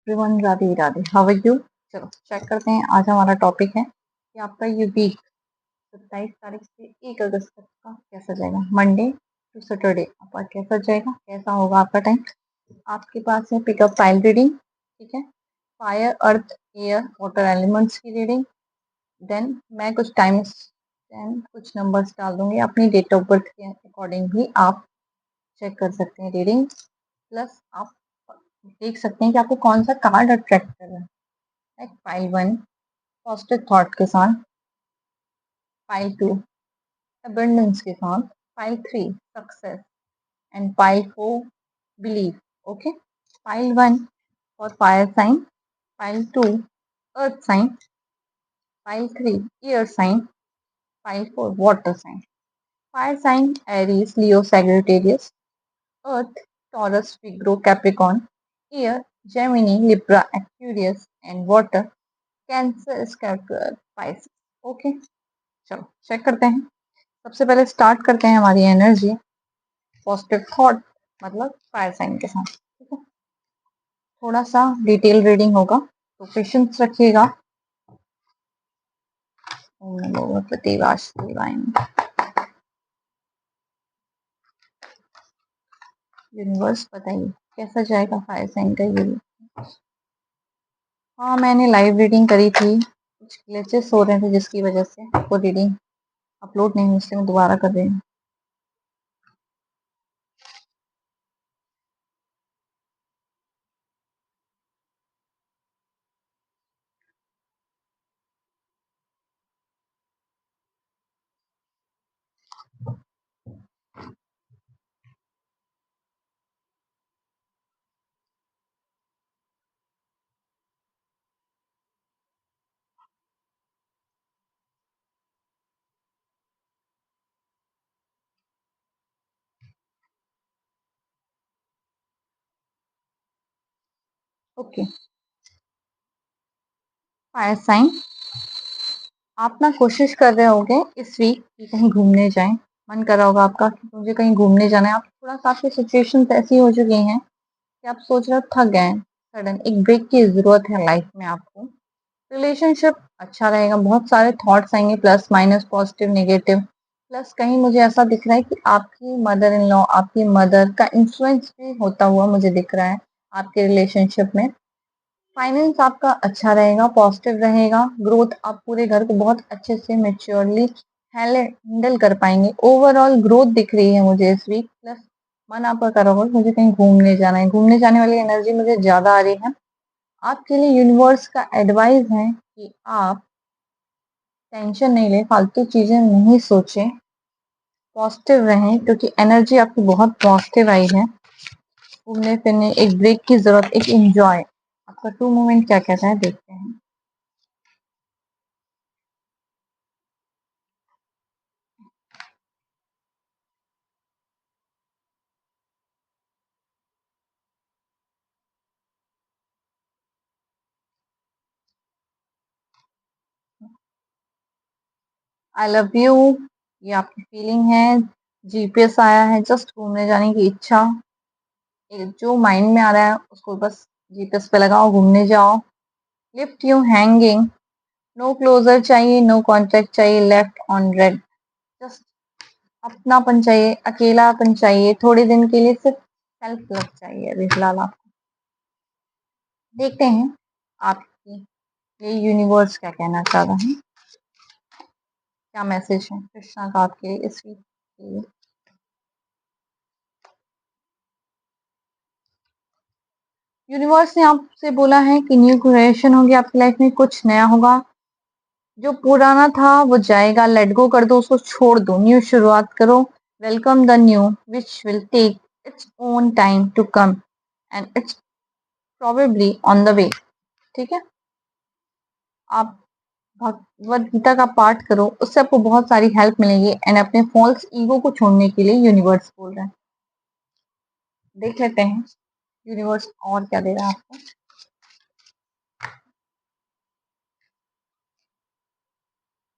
Everyone, Radhe Radhe. How are you? चलो check करते हैं। आज हमारा टॉपिक है कि आपका ये वीक 27 तारीख से 1 अगस्त तक का कैसा जाएगा। मंडे टू सैटरडे आपका कैसा जाएगा, कैसा होगा आपका टाइम। आपके पास है पिकअप फाइल रीडिंग, ठीक है, fire earth air water elements की रीडिंग। देन मैं कुछ टाइम्स देन कुछ नंबर्स डाल दूंगी। अपनी डेट ऑफ बर्थ के अकॉर्डिंग भी आप चेक कर सकते हैं रीडिंग। प्लस आप देख सकते हैं कि आपको कौन सा कार्ड अट्रैक्ट कर रहा है। लाइक फाइल 1 पॉजिटिव थॉट के साथ, फाइल 2 अबंडेंस के साथ, file 3 success and file 4 believe. Okay, file 1 for fire sign, file 2 earth sign, file 3 air sign, file 4 water sign. Fire sign Aries Leo Sagittarius, earth Taurus फिग्रो Capricorn, air Gemini Libra Aquarius and water Cancer Scorpio Pisces. Okay, चलो check करते हैं। सबसे पहले start करते हैं हमारी energy positive thought मतलब फायर साइन के साथ, ठीक है। थोड़ा सा डिटेल रीडिंग होगा तो पेशेंस रखिएगा। ओम नमो भगवते वासुदेवाय। यूनिवर्स बताइए कैसा जाएगा फायर साइन का ये। हाँ, मैंने लाइव रीडिंग करी थी, कुछ ग्लिचेस हो रहे थे जिसकी वजह से वो रीडिंग अपलोड नहीं हुई, इसलिए मैं दोबारा कर रही हूँ। ओके, फायर साइन आप ना कोशिश कर रहे होगे इस वीक कि कहीं घूमने जाएं। मन कर रहा होगा आपका कि मुझे कहीं घूमने जाना है। आप थोड़ा सा आपकी सिचुएशन ऐसी हो चुकी हैं कि आप सोच रहे हो, थक गए हैं, सडन एक ब्रेक की जरूरत है लाइफ में आपको। रिलेशनशिप अच्छा रहेगा, बहुत सारे थॉट्स आएंगे, plus minus positive negative. Plus कहीं मुझे ऐसा दिख रहा है कि आपकी मदर इन लॉ, आपकी मदर का इन्फ्लुएंस भी होता हुआ मुझे दिख रहा है आपके रिलेशनशिप में। फाइनेंस आपका अच्छा रहेगा, पॉजिटिव रहेगा। ग्रोथ आप पूरे घर को बहुत अच्छे से मेच्योरली हैंडल कर पाएंगे। ओवरऑल ग्रोथ दिख रही है मुझे इस वीक। प्लस मन आपका कर रहा होगा मुझे कहीं घूमने जाना है, घूमने जाने वाली एनर्जी मुझे ज्यादा आ रही है। आपके लिए यूनिवर्स का एडवाइस है कि आप टेंशन नहीं लें, फालतू चीजें नहीं सोचें, पॉजिटिव रहें, क्योंकि एनर्जी आपकी बहुत पॉजिटिव आई है। घूमने फिरने, एक ब्रेक की जरूरत, एक एंजॉय। आपका टू मोमेंट क्या कहता है देखते हैं। आई लव यू, ये आपकी फीलिंग है। जीपीएस आया है, जस्ट घूमने जाने की इच्छा। जो माइंड में आ रहा है उसको बस जीपीएस पे लगाओ, घूमने जाओ। Left you hanging, no closure चाहिए, नो कॉन्टेक्ट चाहिए, लेफ्ट ऑन रेड। जस्ट अपनापन चाहिए, अकेलापन चाहिए, थोड़े दिन के लिए सिर्फ सेल्फ लव चाहिए अभी फिलहाल आपको। देखते हैं आपकी ये यूनिवर्स क्या कहना चाह रहा है, क्या मैसेज है कृष्णा का आपके इस वीक के लिए। यूनिवर्स ने आपसे बोला है कि न्यू क्रिएशन होगी आपकी लाइफ में, कुछ नया होगा। जो पुराना था वो जाएगा, लेट गो कर दो उसको, छोड़ दो, न्यू शुरुआत करो। Welcome the new which will take its own time to come and it's probably on the way. ठीक है, आप भगवत गीता का पाठ करो, उससे आपको बहुत सारी हेल्प मिलेगी। एंड अपने फॉल्स ईगो को छोड़ने के लिए यूनिवर्स बोल रहा है। देख लेते हैं यूनिवर्स और क्या दे रहा है आपको।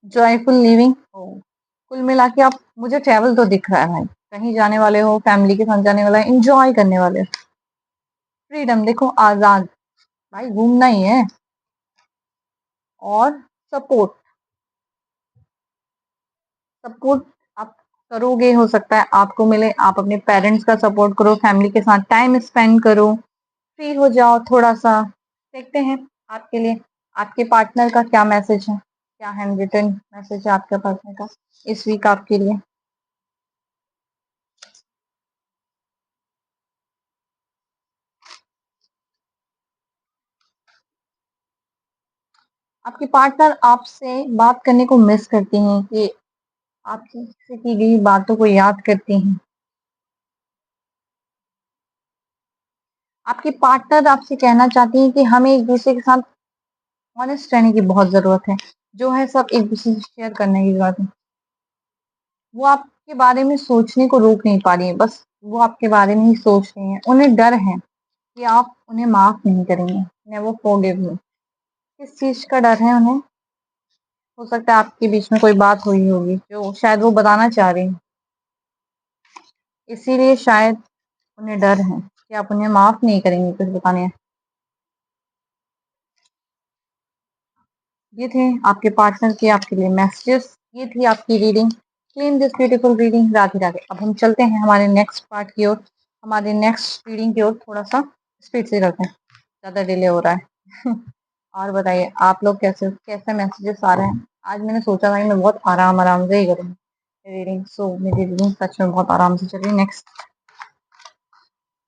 जॉयफुल लिविंग, कुल मिला के आप, मुझे ट्रैवल तो दिख रहा है भाई, कहीं जाने वाले हो, फैमिली के साथ जाने वाला है, इंजॉय करने वाले हो। फ्रीडम देखो, आजाद, भाई घूमना ही है। और सपोर्ट, सपोर्ट आप करोगे, हो सकता है आपको मिले, आप अपने पेरेंट्स का सपोर्ट करो, फैमिली के साथ टाइम स्पेंड करो, फ्री हो जाओ थोड़ा सा। देखते हैं आपके लिए आपके पार्टनर का क्या मैसेज है, क्या हैंड रिटन मैसेज है आपके पार्टनर का इस वीक आपके लिए। आपके पार्टनर आपसे बात करने को मिस करती हैं कि आपकी से की गई बातों को याद करती हैं। आपके पार्टनर आपसे कहना चाहती हैं कि हमें एक दूसरे के साथ ऑनेस्ट रहने की बहुत जरूरत है, जो है सब एक दूसरे से शेयर करने की जरूरत है। वो आपके बारे में सोचने को रोक नहीं पा रही है, बस वो आपके बारे में ही सोच रही हैं। उन्हें डर है कि आप उन्हें माफ नहीं करेंगे, नेवर फॉरगिव यू। किस चीज का डर है उन्हें? हो सकता है आपके बीच में कोई बात हुई होगी जो शायद वो बताना चाह रही हैं, इसीलिए शायद उन्हें डर है कि आप उन्हें माफ नहीं करेंगे कुछ बताने। ये थे आपके पार्टनर के आपके लिए मैसेजेस, ये थी आपकी reading. Clean this beautiful reading. Radhe Radhe. अब हम चलते हैं हमारे नेक्स्ट पार्ट की ओर, हमारे नेक्स्ट रीडिंग की ओर। थोड़ा सा स्पीड से करते हैं, ज़्यादा डिले हो रहा है। और बताइए आप लोग कैसे हो, कैसे मैसेजेस आ रहे हैं? आज मैंने सोचा था कि मैं बहुत आराम आराम से ही करूँगी रीडिंग, सो मेरी रीडिंग सच में बहुत आराम से चल रही। Next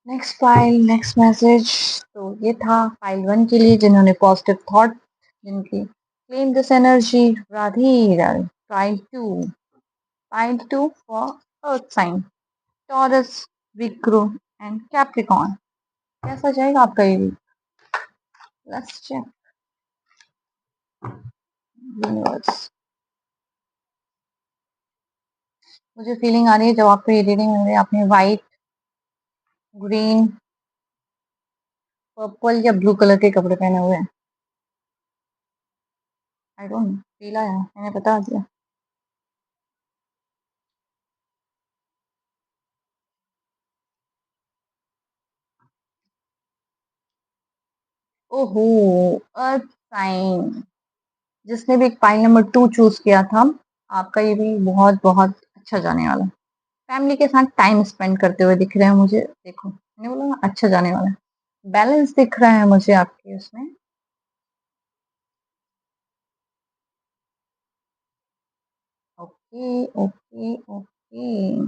next file, next message. तो ये था फाइल 1 के लिए जिन्होंने पॉजिटिव थॉट, जिनकी claim this energy. Radhe Radhe. File 2 for earth sign, Taurus, विक्रो एंड कैप्रिकॉन। कैसा जाएगा आपका ये वीक? Let's check universe. मुझे फीलिंग आ रही है जब आपको ये रीडिंग मिल रही है, आपने व्हाइट, ग्रीन, पर्पल या ब्लू कलर के कपड़े पहने हुए हैं। आई डोंट नो, फील आया, मैंने बता दिया। ओहो, अर्थ साइन। जिसने भी फाइल नंबर 2 चूज किया था, आपका ये भी बहुत बहुत अच्छा जाने वाला है। फैमिली के साथ टाइम स्पेंड करते हुए दिख रहे हैं मुझे। देखो मैंने बोला ना, अच्छा जाने वाला है। बैलेंस दिख रहा है मुझे आपके उसमें। Okay okay okay,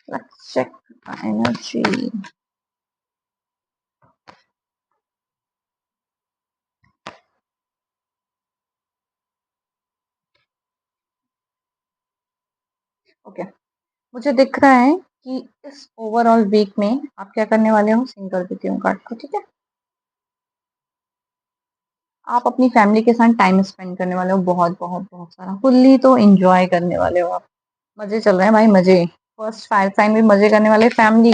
let's check energy. Okay, मुझे दिख रहा है कि इस ओवरऑल वीक में आप क्या करने वाले हो, सिंगल देती हूँ कार्ड को, ठीक है। आप अपनी फैमिली के साथ टाइम स्पेंड करने वाले हो, बहुत बहुत बहुत सारा, फुल्ली तो एंजॉय करने वाले हो आप। मजे चल रहे हैं भाई, मजे। फर्स्ट फायर साइन भी मजे करने वाले, family,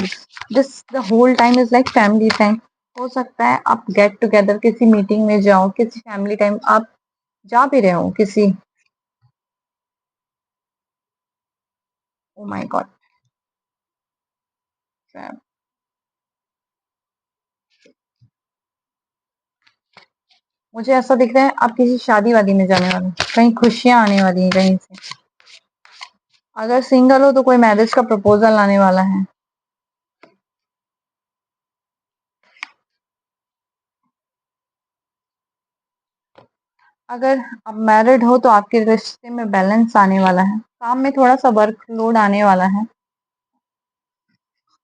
this the whole time is like family time. हो सकता है आप गेट टुगेदर किसी मीटिंग में जाओ, किसी फैमिली टाइम आप जा भी रहे हो किसी। Oh my God. मुझे ऐसा दिख रहा है आप किसी शादी वादी में जाने वाले हो, कहीं खुशियां आने वाली हैं कहीं से। अगर सिंगल हो तो कोई मैरिज का प्रपोजल आने वाला है। अगर आप मैरिड हो तो आपके रिश्ते में बैलेंस आने वाला है, काम में थोड़ा सा वर्कलोड आने वाला है।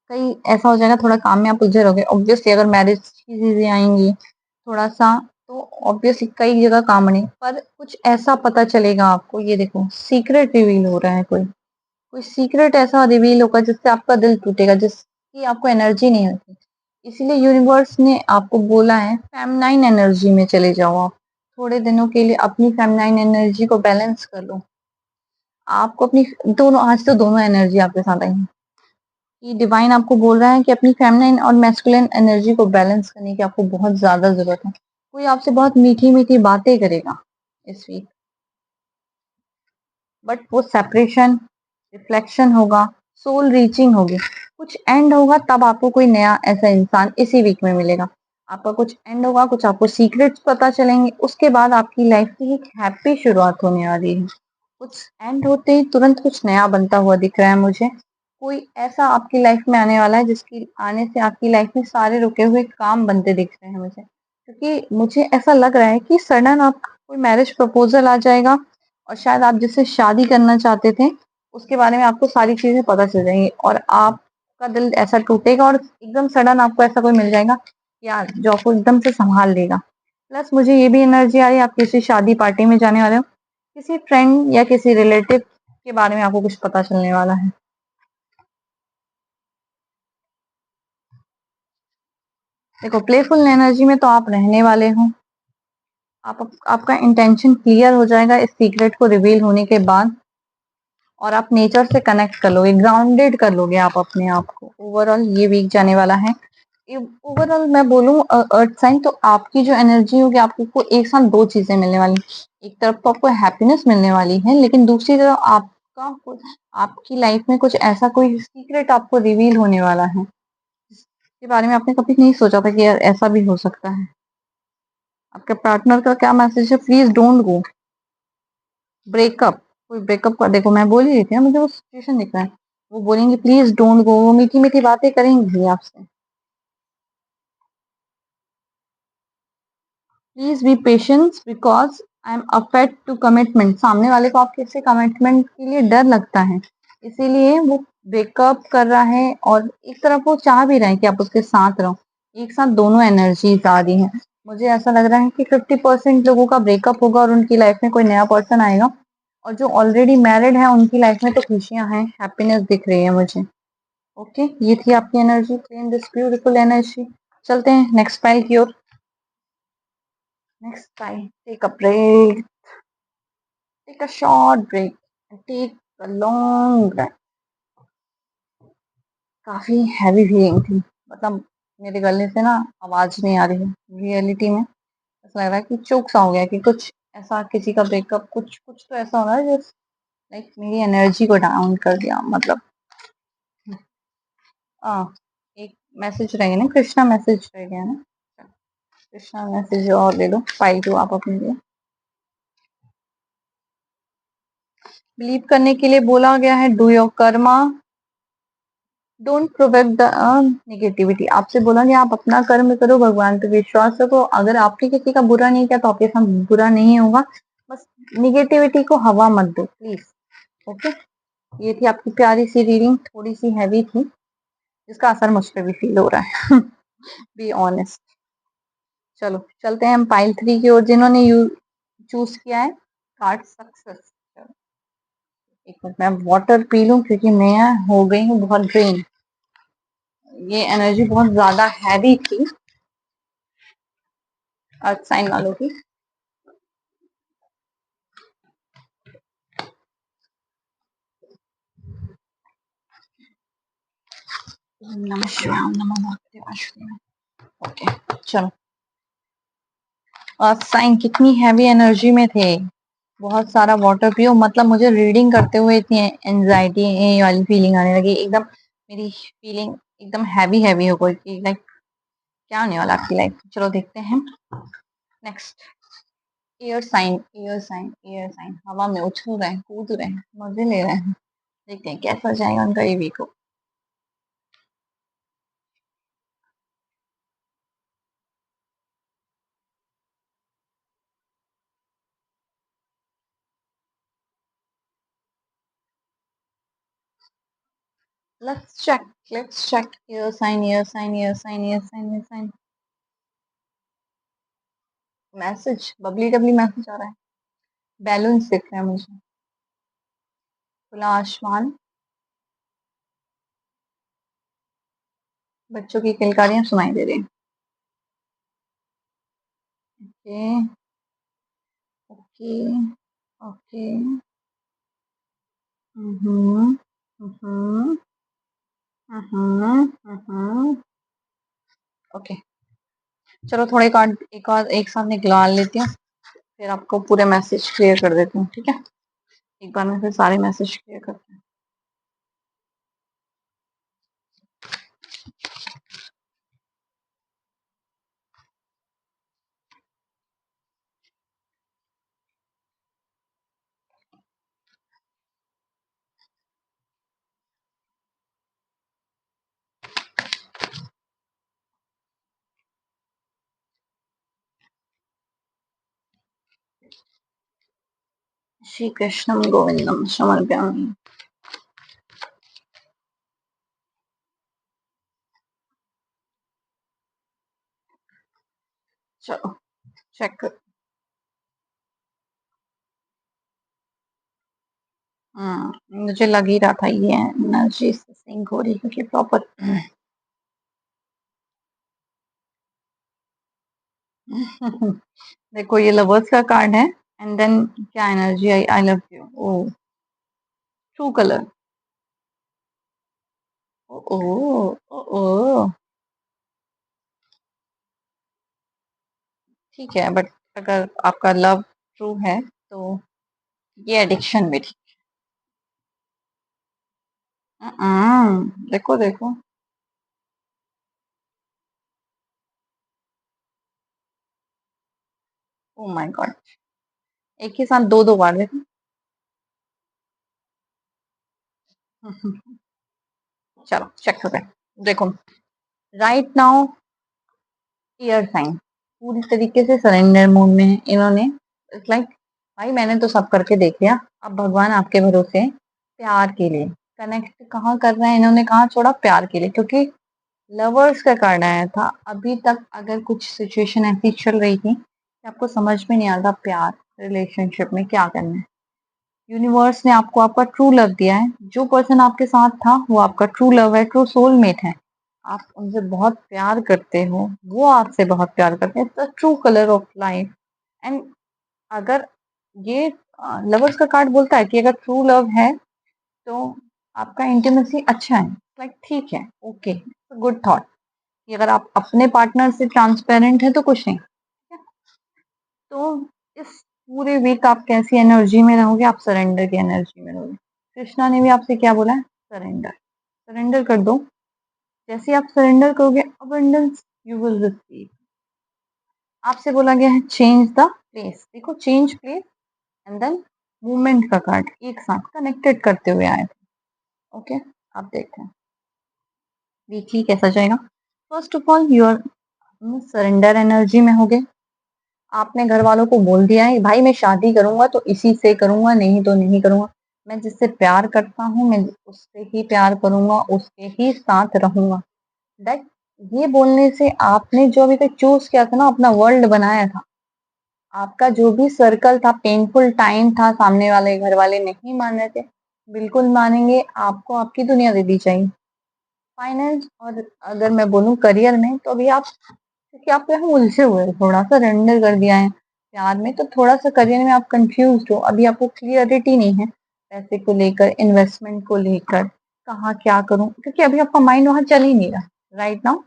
कहीं ऐसा हो जाएगा थोड़ा काम में आप उलझे रहोगे, ऑब्वियसली अगर मैरिज की चीजें आएंगी थोड़ा सा, तो ऑब्वियसली कई जगह काम नहीं, पर कुछ ऐसा पता चलेगा आपको। ये देखो सीक्रेट रिवील हो रहा है, कोई कोई सीक्रेट ऐसा रिवील होगा जिससे आपका दिल टूटेगा, जिसकी आपको एनर्जी नहीं होती। इसीलिए यूनिवर्स ने आपको बोला है फेमनाइन एनर्जी में चले जाओ आप, थोड़े दिनों के लिए अपनी फेमनाइन एनर्जी को बैलेंस कर लो। आपको अपनी दोनों, आज तो दोनों एनर्जी आपके साथ आई है कि डिवाइन आपको बोल रहा है कि अपनी फेमिनिन और मैस्कुलिन एनर्जी को बैलेंस करने की आपको बहुत ज्यादा जरूरत है। कोई आपसे बहुत मीठी मीठी बातें करेगा इस वीक, बट वो सेपरेशन, रिफ्लेक्शन होगा, सोल रीचिंग होगी, कुछ एंड होगा, तब आपको कोई नया ऐसा इंसान इसी वीक में मिलेगा। आपका कुछ एंड होगा, कुछ आपको सीक्रेट्स पता चलेंगे, उसके बाद आपकी लाइफ की एक हैप्पी शुरुआत होने वाली है। कुछ एंड होते ही तुरंत कुछ नया बनता हुआ दिख रहा है मुझे। कोई ऐसा आपकी लाइफ में आने वाला है जिसकी आने से आपकी लाइफ में सारे रुके हुए काम बनते दिख रहे हैं मुझे। क्योंकि मुझे ऐसा लग रहा है कि सडन आप कोई मैरिज प्रपोजल आ जाएगा और शायद आप जिससे शादी करना चाहते थे उसके बारे में आपको सारी चीजें पता चल जाएंगी और आपका दिल ऐसा टूटेगा और एकदम सडन आपको ऐसा कोई मिल जाएगा यार जो आपको एकदम से संभाल लेगा। प्लस मुझे ये भी एनर्जी आ रही है आप किसी शादी पार्टी में जाने वाले हो, किसी फ्रेंड या किसी रिलेटिव के बारे में आपको कुछ पता चलने वाला है। देखो प्लेफुल एनर्जी में तो आप रहने वाले हो। आपका इंटेंशन क्लियर हो जाएगा इस सीक्रेट को रिवील होने के बाद और आप नेचर से कनेक्ट कर लोगे, ग्राउंडेड कर लोगे आप अपने आप को। ओवरऑल ये वीक जाने वाला है। ओवरऑल मैं बोलूं अर्थ साइन तो आपकी जो एनर्जी होगी आपको एक साथ दो चीजें मिलने वाली। एक तरफ तो आपको हैप्पीनेस मिलने वाली है लेकिन दूसरी तरफ आपकी लाइफ में कुछ ऐसा कोई सीक्रेट आपको रिवील होने वाला है जिसके बारे में आपने कभी नहीं सोचा था कि यार ऐसा भी हो सकता है। आपके पार्टनर का क्या मैसेज है, प्लीज डोंट गो। ब्रेकअप, कोई ब्रेकअप का, देखो मैं बोल ही रही थी ना मुझे वो सिचुएशन दिख रहा है। वो बोलेंगे प्लीज डोंट गो, वो मीठी मीठी बातें करेंगी आपसे। Please be patience because I am affect to commitment. सामने वाले को आपके से कमिटमेंट के लिए डर लगता है इसीलिए वो ब्रेकअप कर रहा है और एक तरफ वो चाह भी रहे हैं कि आप उसके साथ रहो। एक साथ दोनों एनर्जीज आ रही हैं। मुझे ऐसा लग रहा है कि 50% लोगों का ब्रेकअप होगा और उनकी लाइफ में कोई नया पर्सन आएगा और जो ऑलरेडी मैरिड है उनकी लाइफ में तो खुशियां हैं, हैप्पीनेस दिख रही है मुझे। ओके, ये थी आपकी energy, claim this beautiful energy. चलते हैं नेक्स्ट फाइल की ओर। Next file, take a break, take a short break, take a long break. काफी हैवी फीलिंग थी, मतलब मेरे गले से ना आवाज नहीं आ रही है रियलिटी में। ऐसा लग रहा है कि चोक सा हो गया कि कुछ ऐसा, किसी का ब्रेकअप, कुछ कुछ तो ऐसा हो रहा है जो लाइक मेरी एनर्जी को डाउन कर दिया मतलब। एक मैसेज रह गया ना, कृष्णा मैसेज रह गया ना। कृष्णा मैसेज और ले लो, फाइल दो आप अपने लिए। बिलीव करने के लिए बोला गया है do your karma, don't project the negativity. आपसे बोला गया आप अपना कर्म करो, भगवान पे विश्वास रखो। अगर आपने किसी का बुरा नहीं किया तो आपके साथ बुरा नहीं होगा। बस निगेटिविटी को हवा मत दो प्लीज। ओके, ये थी आपकी प्यारी सी रीडिंग, थोड़ी सी हैवी थी जिसका असर मुझ पर भी फील हो रहा है। Be honest. चलो चलते हैं हम पाइल 3 की ओर, जिन्होंने यू चूज किया है कार्ड सक्सेस। एक मिनट मैं वाटर पी लूं क्योंकि मैं हो गई हूँ बहुत ड्रेन। ये एनर्जी बहुत ज्यादा हैवी थी अर्थ साइन वालों की। नमः शिवाय, ओम नमः भगवते वासुदेवाय। ओके चलो, अर्थ साइन कितनी हैवी एनर्जी में थे। बहुत सारा वाटर पियो, मतलब मुझे रीडिंग करते हुए इतनी एंजाइटी वाली फीलिंग आने लगी एकदम। मेरी फीलिंग एकदम हैवी हैवी हो गई कि लाइक क्या होने वाला आपकी लाइफ। चलो देखते हैं next. Air sign, air sign, air sign हवा में उछल रहे हैं, कूद रहे हैं, मजे ले रहे हैं। देखते हैं कैसा जाएगा उनका ये week. Let's check. Let's check. Ear sign, ear sign, ear sign, ear sign, ear sign. Message bubbly doubly message आ रहा है। बैलून्स दिख रहे हैं मुझे, खुला आसमान, बच्चों की किलकारियां सुनाई दे रही हैं। Okay okay okay. Hmm hmm okay चलो थोड़े कार्ड एक और एक साथ निकलवा लेती हूँ, फिर आपको पूरे मैसेज क्लियर कर देती हूँ, ठीक है। एक बार में फिर सारे मैसेज क्लियर करते हैं। श्री कृष्णम गोविंदम समर्पयामि। चलो चेक कर। मुझे लग ही रहा था ये एनर्जी से सिंक हो रही क्योंकि प्रॉपर देखो ये लवर्स का कार्ड है एंड देन क्या एनर्जी आई, I love you. Oh true colour. Oh oh oh oh ठीक है, बट अगर आपका लव ट्रू है तो ये एडिक्शन भी ठीक। देखो देखो। ओ माय गॉड, एक ही साथ दो दो बार देखो। चलो चेक करते हैं। देखो राइट नाउ एयर साइन पूरी तरीके से सरेंडर मोड में है इन्होंने। इट्स लाइक भाई मैंने तो सब करके देख लिया, अब भगवान आपके भरोसे हैं। प्यार के लिए कनेक्ट कहाँ कर रहे हैं इन्होंने, कहाँ छोड़ा, प्यार के लिए, क्योंकि लवर्स का कार्ड आया था। अभी तक अगर कुछ सिचुएशन ऐसी चल रही थी कि आपको समझ में नहीं आता प्यार रिलेशनशिप में क्या करना है, यूनिवर्स ने आपको आपका ट्रू लव दिया है। जो पर्सन आपके साथ था वो आपका ट्रू लव है, ट्रू सोलमेट है। आप उनसे बहुत प्यार करते हो, वो आपसे बहुत प्यार करते हैं। The true colour of life. And अगर ये लवर्स का कार्ड बोलता है कि अगर ट्रू लव है तो आपका इंटीमेसी अच्छा है, लाइक ठीक है, ओके, गुड थॉट। कि अगर आप अपने पार्टनर से ट्रांसपेरेंट है तो कुछ नहीं। तो इस पूरे वीक आप कैसी एनर्जी में रहोगे, आप सरेंडर की एनर्जी में रहोगे। कृष्णा ने भी आपसे क्या बोला है, सरेंडर। सरेंडर कर दो। जैसे आप सरेंडर करोगे अबंडेंस यू विल रिसीव। आपसे बोला गया है चेंज द प्लेस। देखो change place and then movement का कार्ड एक साथ कनेक्टेड करते हुए आए थे। ओके, आप देखते हैं वीकली कैसा जाएगा। First of all you are surrender energy में होगे। आपने घर वालों को बोल दिया है भाई मैं शादी करूंगा तो इसी से करूंगा, नहीं तो नहीं करूंगा। मैं जिससे प्यार करता हूँ मैं उससे ही प्यार करूंगा, उसके ही साथ रहूंगा। दैट ये बोलने से आपने जो अभी तक चूज किया था ना, अपना वर्ल्ड बनाया था, आपका जो भी सर्कल था, पेनफुल टाइम था, सामने वाले घर वाले नहीं मान रहे थे, बिल्कुल मानेंगे। आपको आपकी दुनिया दे दी चाहिए। फाइनेंस और अगर मैं बोलूँ करियर में तो अभी आप, क्योंकि आप यहाँ उलझे हुए हो, थोड़ा सा रेंडर कर दिया है प्यार में, तो थोड़ा सा करियर में आप कंफ्यूज हो, अभी आपको क्लियरिटी नहीं है पैसे को लेकर, इन्वेस्टमेंट को लेकर, कहाँ क्या करूं, क्योंकि अभी आपका माइंड वहां चल ही नहीं रहा राइट नाउ।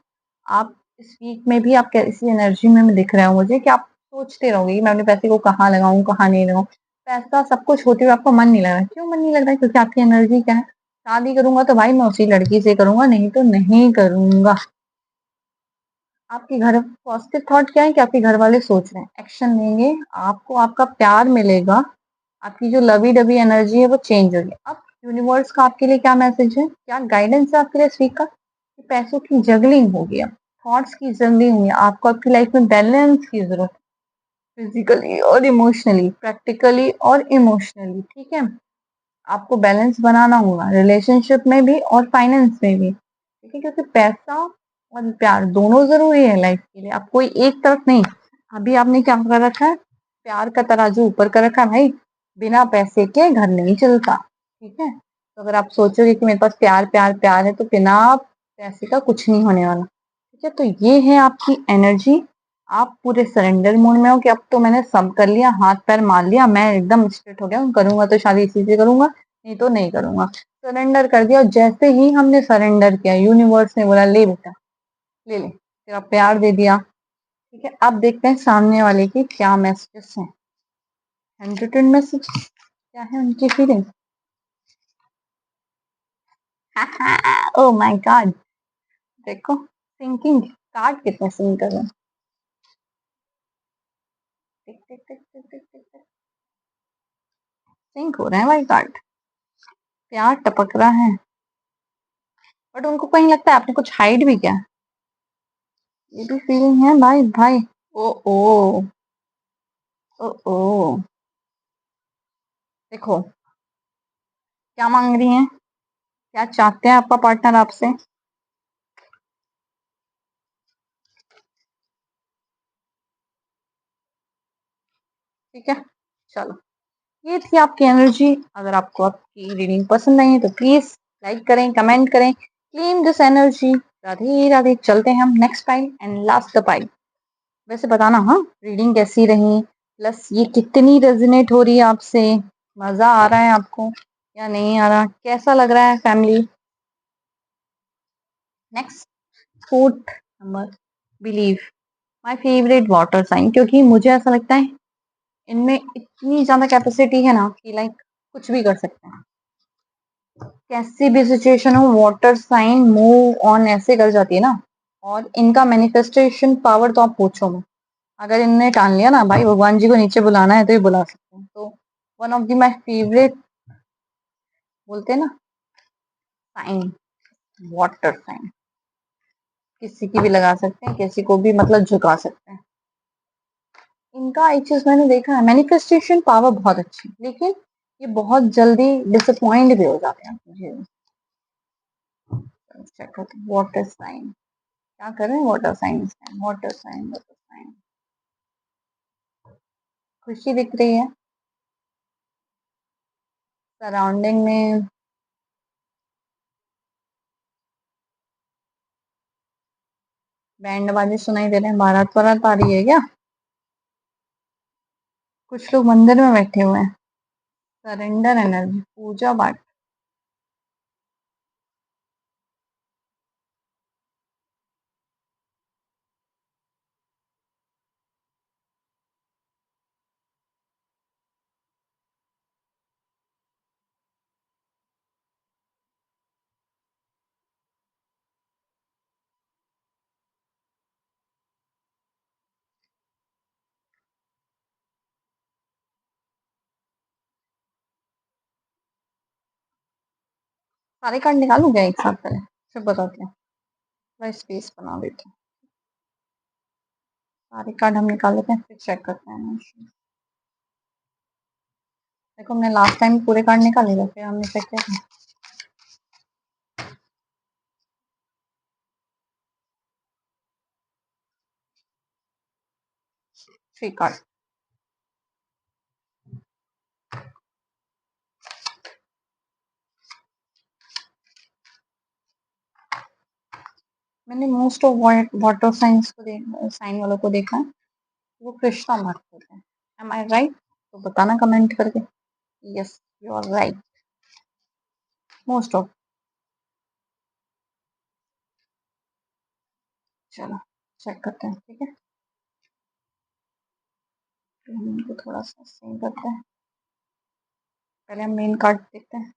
आप इस वीक में भी आप इसी एनर्जी में दिख रहे हो मुझे कि आप सोचते रहोगे कि मैं अपने पैसे को कहाँ लगाऊं कहाँ नहीं लगाऊं। पैसा सब कुछ होते हुए आपका मन नहीं लग रहा। क्यों मन नहीं लग रहा है, क्योंकि आपकी एनर्जी क्या है, शादी करूंगा तो भाई मैं उसी लड़की से करूंगा, नहीं तो नहीं करूंगा। आपके घर पॉजिटिव थॉट क्या है कि आपके घर वाले सोच रहे हैं, एक्शन लेंगे, आपको आपका प्यार मिलेगा। आपकी जो लवी डबी एनर्जी है वो चेंज होगी। अब यूनिवर्स का आपके लिए क्या मैसेज है, क्या गाइडेंस है आपके लिए इस वीक का, कि पैसों की जगलिंग होगी, अब थॉट्स की जगलिंग होगी। आपको आपकी लाइफ में बैलेंस की जरूरत है, फिजिकली और इमोशनली, प्रैक्टिकली और इमोशनली, ठीक है। आपको बैलेंस बनाना होगा रिलेशनशिप में भी और फाइनेंस में भी, ठीक है, क्योंकि पैसा और प्यार दोनों जरूरी है लाइफ के लिए, आप कोई एक तरफ नहीं। अभी आपने क्या कर रखा है, प्यार का तराजू ऊपर कर रखा है भाई, बिना पैसे के घर नहीं चलता, ठीक है। तो अगर आप सोचोगे कि मेरे पास प्यार प्यार प्यार है तो बिना पैसे का कुछ नहीं होने वाला, ठीक है। तो ये है आपकी एनर्जी। आप पूरे सरेंडर मोड में हो कि अब तो मैंने सब कर लिया, हाथ पैर मार लिया, मैं एकदम स्ट्रेट हो गया हूँ, करूंगा तो शादी इसी से करूंगा, नहीं तो नहीं करूंगा। सरेंडर कर दिया, और जैसे ही हमने सरेंडर किया यूनिवर्स ने बोला ले बेटा ले ले, तेरा प्यार दे दिया, ठीक है। अब देखते हैं सामने वाले की क्या मैसेजेस हैं, हैंड मैसेज क्या है उनकी फीलिंग। ओ माय गॉड, देखो सिंकिंग कार्ड कितने सिंक कर रहे हैं। टिक टिक टिक टिक टिक टिक टिक, सिंक हो रहे हैं भाई कार्ड, प्यार टपक रहा है। बट उनको कहीं लगता है आपने कुछ हाइड भी किया, ये भी फीलिंग है भाई भाई। ओ ओ ओ ओ देखो क्या मांग रही हैं, क्या चाहते हैं आपका पार्टनर आपसे। ठीक है, चलो ये थी आपकी एनर्जी। अगर आपको आपकी रीडिंग पसंद आई है तो प्लीज लाइक करें, कमेंट करें, claim this energy. Radhe Radhe. चलते हैं हम next pile and last the pile. वैसे बताना हाँ रीडिंग कैसी रही, प्लस ये कितनी रेजोनेट हो रही है आपसे, मजा आ रहा है आपको या नहीं आ रहा, कैसा लग रहा है family. Next, fourth number, believe. My favourite water sign, क्योंकि मुझे ऐसा लगता है इनमें इतनी ज्यादा कैपेसिटी है ना कि लाइक कुछ भी कर सकते हैं, कैसी भी सिचुएशन हो वाटर साइन मूव ऑन ऐसे कर जाती है ना। और इनका मैनिफेस्टेशन पावर तो आप पूछो मत। अगर इनने ठान लिया ना भाई भगवान जी को नीचे बुलाना है तो ये बुला सकते हैं। तो one of the my favourite, बोलते हैं ना, साइन, वाटर साइन। किसी की भी लगा सकते हैं, किसी को भी मतलब झुका सकते हैं। इनका एक चीज मैंने देखा है, मैनिफेस्टेशन पावर बहुत अच्छी, लेकिन ये बहुत जल्दी डिसअपॉइंट भी हो जाते हैं मुझे। चेक करते हैं वाटर साइन, क्या कर रहे हैं water sign, water sign, water sign. खुशी दिख रही है सराउंडिंग में। बैंड बाजे सुनाई दे रहे हैं, बारात वारात आ रही है क्या। कुछ लोग मंदिर में बैठे हुए हैं। सरेंडर एनर्जी, पूजा पाठ। सारे कार्ड निकालू क्या एक साथ पहले, फिर बताते हैं। थोड़ा स्पेस बना देते हैं, सारे कार्ड हम निकाल लेते हैं फिर चेक करते हैं। देखो हमने लास्ट टाइम पूरे कार्ड निकाले थे, फिर हमने चेक किया था। Three card. मैंने मोस्ट ऑफ वाटर साइंस को साइन वालों को देखा है, वो कृष्णा भक्त होते हैं। एम आई राइट, तो बताना कमेंट करके। Yes, you are right, most of. चलो चेक करते हैं, ठीक है। तो हम इनको थोड़ा सा सही करते हैं, पहले हम मेन कार्ड देखते हैं।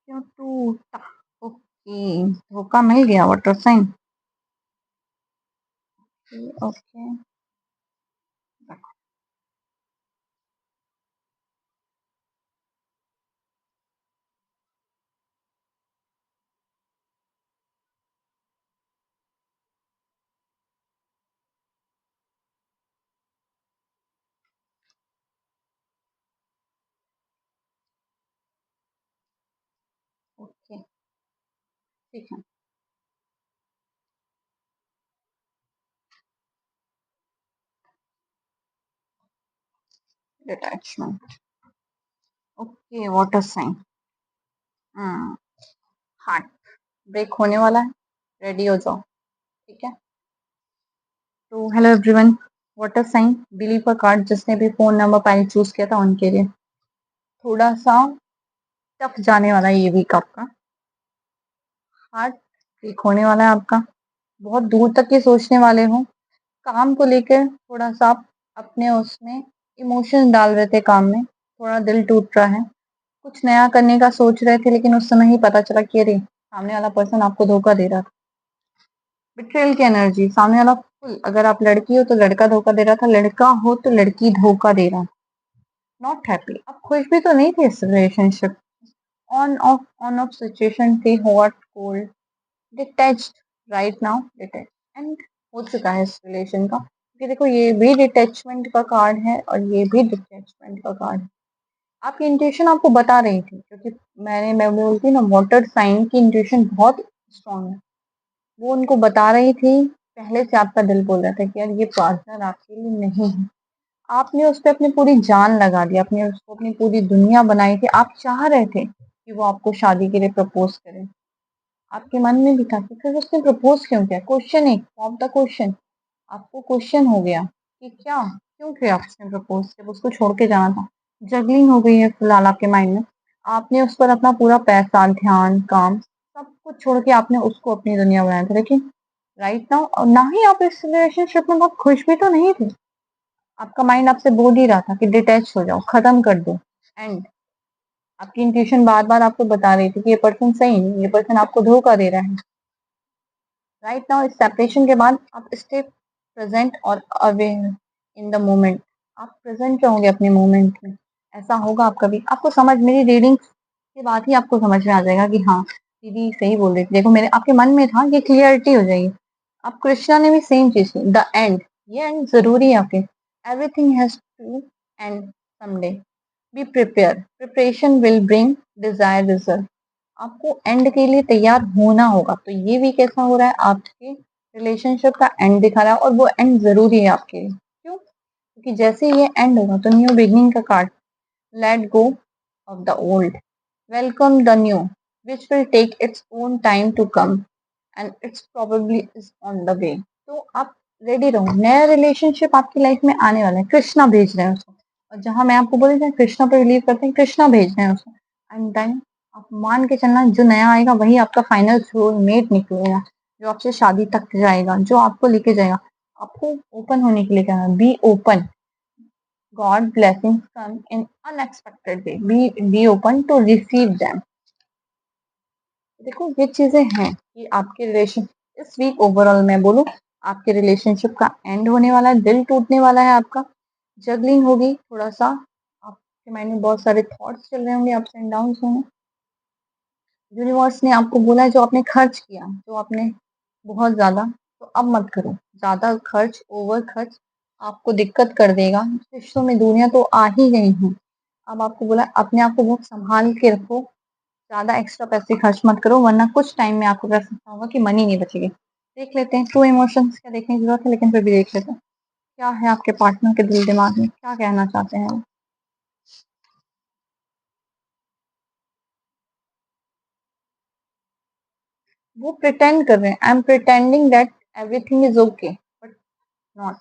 क्यों टूटा, ओके, धोखा मिल गया वाटर साइन। ओके, ओके, ठीक है। Detachment, okay, water sign. Heart break होने वाला है, रेडी हो जाओ, ठीक है। तो hello everyone, water sign believe का कार्ड जिसने भी फोन नंबर पहले चूज किया था उनके लिए थोड़ा सा टफ जाने वाला है ये वीक आपका। हार्ट ब्रेक होने वाला है आपका, बहुत दूर तक के सोचने वाले हो, काम को लेकर थोड़ा सा आप अपने उसमें इमोशंस डाल रहे थे काम में, थोड़ा दिल टूट रहा है। कुछ नया करने का सोच रहे थे लेकिन उस समय ही पता चला कि अरे सामने वाला पर्सन आपको धोखा दे रहा था। बिट्रेयल की एनर्जी, सामने वाला फुल, अगर आप लड़की हो तो लड़का धोखा दे रहा था, लड़का हो तो लड़की धोखा दे रहा था। नॉट हैप्पी, आप खुश भी तो नहीं थे इस रिलेशनशिप। ऑन ऑफ सिचुएशन थी, hot cold, detached, right now detach, and हो चुका है इस रिलेशन का, क्योंकि देखो ये भी डिटैचमेंट का कार्ड है और ये भी डिटैचमेंट का कार्ड है। आपकी इंट्यूशन आपको बता रही थी, क्योंकि मैं बोलती ना, वाटर साइन की इंट्यूशन बहुत स्ट्रांग है। वो उनको बता रही थी, पहले से आपका दिल बोल रहा था कि यार ये पार्टनर आपके लिए नहीं है। आपने उस पे अपनी पूरी जान लगा दी, आपने उसको अपनी पूरी दुनिया बनाई थी, आप चाह रहे थे कि वो आपको शादी के लिए प्रपोज करे। आपके मन में भी था कि फिर उसने प्रपोज क्यों किया, क्वेश्चन एक ऑफ द क्वेश्चन, आपको क्वेश्चन हो गया कि क्या, क्यों किया उसने प्रपोज, जब उसको छोड़ के जाना था। जगलिंग हो गई है फिलहाल आपके माइंड में, आपने उस पर अपना पूरा पैसा, ध्यान, काम सब कुछ छोड़ के आपने उसको अपनी दुनिया बनाया था, लेकिन राइट नाउ, और ना ही आप इस रिलेशनशिप में बहुत खुश भी तो नहीं थे। आपका माइंड आपसे बोल ही रहा था कि डिटैच हो जाओ, खत्म कर दो, एंड आपकी इंट्यूशन बार बार आपको बता रही थी कि ये पर्सन सही नहीं, ये पर्सन आपको धोखा दे रहा है। राइट नाउ इस सेपरेशन के बाद आप स्टे प्रेजेंट और अवेयर इन द मोमेंट, आप प्रेजेंट रहोगे अपने मोमेंट में। ऐसा होगा आप कभी, आपको समझ, मेरी रीडिंग के बाद ही आपको समझ में आ जाएगा कि हाँ दीदी सही बोल रही थी, देखो मेरे आपके मन में था, ये क्लियरिटी हो जाएगी। अब कृष्णा ने भी सेम चीज की, द एंड, ये एंड जरूरी है आपके, everything has to end someday, be prepare, preparation will bring desire result. आपको एंड के लिए तैयार होना होगा। तो ये भी कैसा हो रहा है, आपके रिलेशनशिप का एंड दिखा रहा है, और वो एंड जरूरी है आपके लिए। क्यों? क्योंकि जैसे ये एंड होगा तो न्यू बिगनिंग का card, let go off the old, welcome the new, which will take its own time to come, and it's probably is on the way. तो आप रेडी रहो, नया रिलेशनशिप आपकी लाइफ में आने वाला है, कृष्णा भेज रहे हैं उसको। और जहां मैं आपको बोली जाए कृष्णा पर बिलीव करते हैं, कृष्णा भेज रहे हैं उसको, एंड देन आप मान के चलना, जो नया आएगा वही आपका फाइनल सोलमेट निकलेगा, जो आपसे शादी तक जाएगा, जो आपको लेके जाएगा। आपको ओपन होने के लिए कहना, be open, God blessings come in unexpected way, be open to receive them. देखो ये चीजें हैं कि आपके रिलेशन, इस वीक ओवरऑल मैं बोलूं, आपके रिलेशनशिप का एंड होने वाला है, दिल टूटने वाला है आपका, जगलिंग होगी थोड़ा सा, आपके माइंड में बहुत सारे थॉट्स चल रहे होंगे, अप्स एंड डाउन होंगे। यूनिवर्स ने आपको बोला है, जो आपने खर्च किया, जो आपने बहुत ज्यादा, तो अब मत करो ज्यादा खर्च, ओवर खर्च आपको दिक्कत कर देगा। रिश्तों में दूरियां तो आ ही गई हैं, अब आपको बोला अपने आप को बहुत संभाल के रखो, ज्यादा एक्स्ट्रा पैसे खर्च मत करो, वरना कुछ टाइम में आपको ऐसा होगा कि मनी नहीं बचेगी। देख लेते हैं, ट्रू इमोशंस क्या देखने की जरूरत है, लेकिन फिर भी देख लेते हैं क्या है आपके पार्टनर के दिल दिमाग में, क्या कहना चाहते हैं वो प्रिटेंड कर रहे हैं, I am pretending that everything is okay, but not,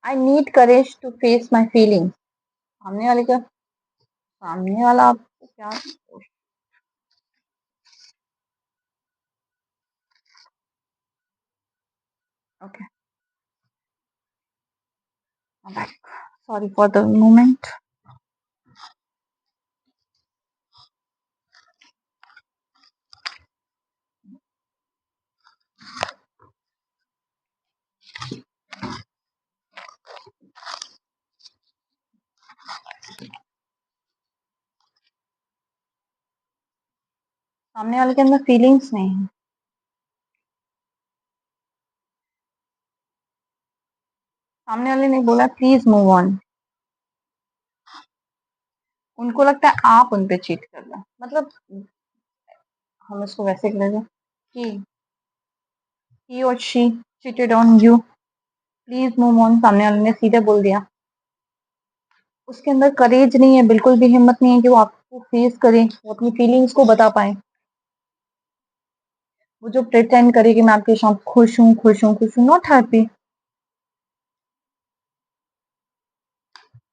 I need courage to face my feelings. सामने वाले का, सामने वाला आपको क्या, okay, sorry for the moment. सामने वाले के अंदर फीलिंग्स नहीं है, सामने वाले ने बोला प्लीज मूव ऑन, उनको लगता है आप उन पे चीट कर रहे हैं, मतलब हम इसको वैसे कर लेंगे कि he or she cheated on you, please move on, सामने वाले ने सीधे बोल दिया। उसके अंदर करेज नहीं है, बिल्कुल भी हिम्मत नहीं है कि वो आपको फेस करे, वो अपनी फीलिंग्स को बता पाए। वो जो प्रिटेंड करे कि मैं आपके साथ खुश हूँ, खुश हूँ, खुश हूँ, नॉट हैप्पी।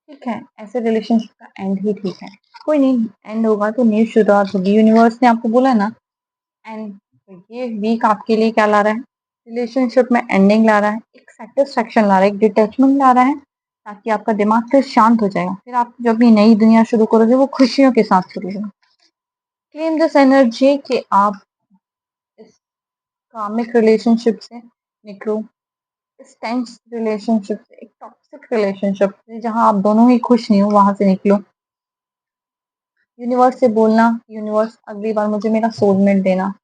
ठीक है, ऐसे रिलेशनशिप का एंड ही ठीक है, कोई नहीं, एंड होगा तो न्यू शुरुआत होगी। यूनिवर्स ने आपको बोला ना एंड, तो ये वीक आपके लिए क्या ला रहा है, रिलेशनशिप में एंडिंग ला रहा है, एक सेटिस्फेक्शन ला रहा है, एक डिटैचमेंट ला रहा है, ताकि आपका दिमाग फिर शांत हो जाएगा, फिर आप जब भी नई दुनिया शुरू करोगे वो खुशियों के साथ शुरू होगा। क्लेम दिस एनर्जी कि आप इस कामिक रिलेशनशिप से निकलो, इस टेंस रिलेशनशिप से, एक टॉक्सिक रिलेशनशिप से जहाँ आप दोनों ही खुश नहीं हो, वहां से निकलो। यूनिवर्स से बोलना, यूनिवर्स अगली बार मुझे मेरा सोलमेट देना।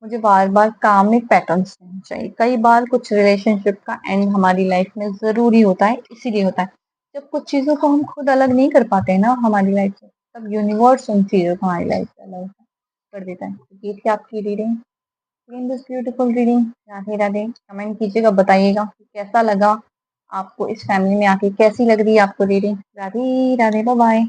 मुझे बार-बार कामिक पैटर्न्स नहीं चाहिए। कई बार कुछ रिलेशनशिप का एंड हमारी लाइफ में ज़रूरी होता है, इसीलिए होता है। जब कुछ चीज़ों को हम खुद अलग नहीं कर पाते हैं ना हमारी लाइफ से, तब यूनिवर्स उन चीज़ों को हमारी लाइफ से अलग कर देता है। तो ये थी आपकी reading. In this beautiful reading. Radhe Radhe. Comment कीजिएगा, बताइएगा कि कैसा लगा आपको, इस फैमिली में आके कैसी लग रही है आपको reading. Radhe Radhe, bye bye.